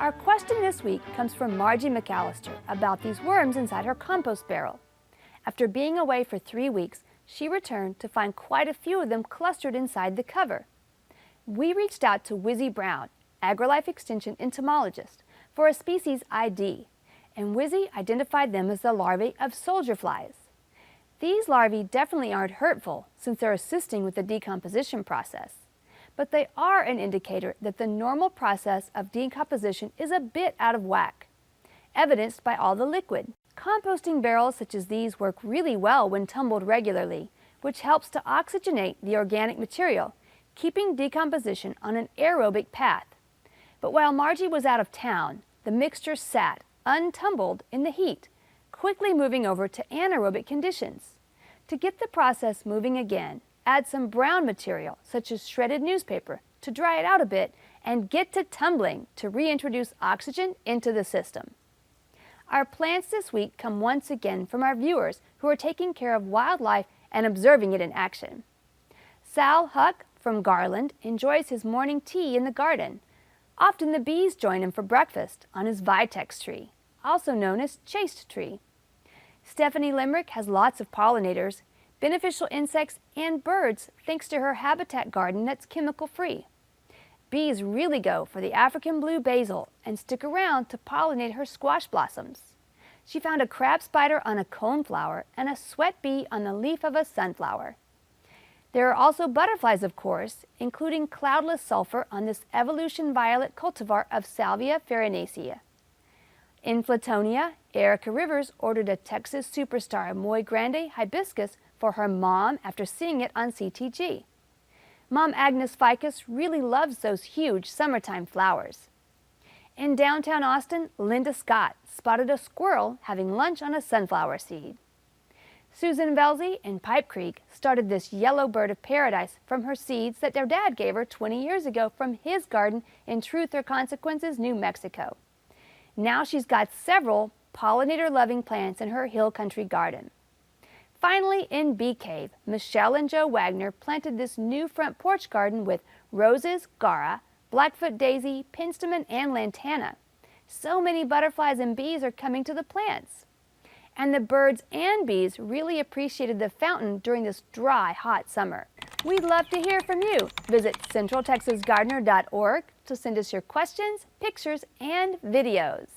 Our question this week comes from Margie McAllister about these worms inside her compost barrel. After being away for 3 weeks, she returned to find quite a few of them clustered inside the cover. We reached out to Wizzy Brown, AgriLife Extension entomologist, for a species ID, and Wizzy identified them as the larvae of soldier flies. These larvae definitely aren't hurtful since they're assisting with the decomposition process, but they are an indicator that the normal process of decomposition is a bit out of whack, evidenced by all the liquid. Composting barrels such as these work really well when tumbled regularly, which helps to oxygenate the organic material, keeping decomposition on an aerobic path. But while Margie was out of town, the mixture sat, untumbled, in the heat, quickly moving over to anaerobic conditions. To get the process moving again, add some brown material, such as shredded newspaper, to dry it out a bit, and get to tumbling to reintroduce oxygen into the system. Our plants this week come once again from our viewers who are taking care of wildlife and observing it in action. Sal Huck from Garland enjoys his morning tea in the garden. Often the bees join him for breakfast on his vitex tree, also known as chaste tree. Stephanie Limerick has lots of pollinators, beneficial insects, and birds thanks to her habitat garden that's chemical-free. Bees really go for the African blue basil and stick around to pollinate her squash blossoms. She found a crab spider on a coneflower and a sweat bee on the leaf of a sunflower. There are also butterflies, of course, including cloudless sulfur on this evolution violet cultivar of Salvia farinacea. In Flatonia, Erica Rivers ordered a Texas superstar Muy Grande hibiscus for her mom after seeing it on CTG. Mom Agnes Ficus really loves those huge summertime flowers. In downtown Austin, Linda Scott spotted a squirrel having lunch on a sunflower seed. Susan Velzy in Pipe Creek started this yellow bird of paradise from her seeds that their dad gave her 20 years ago from his garden in Truth or Consequences, New Mexico. Now she's got several pollinator-loving plants in her hill country garden. Finally, in Bee Cave, Michelle and Joe Wagner planted this new front porch garden with roses, gara, blackfoot daisy, penstemon, and lantana. So many butterflies and bees are coming to the plants. And the birds and bees really appreciated the fountain during this dry, hot summer. We'd love to hear from you. Visit centraltexasgardener.org to send us your questions, pictures, and videos.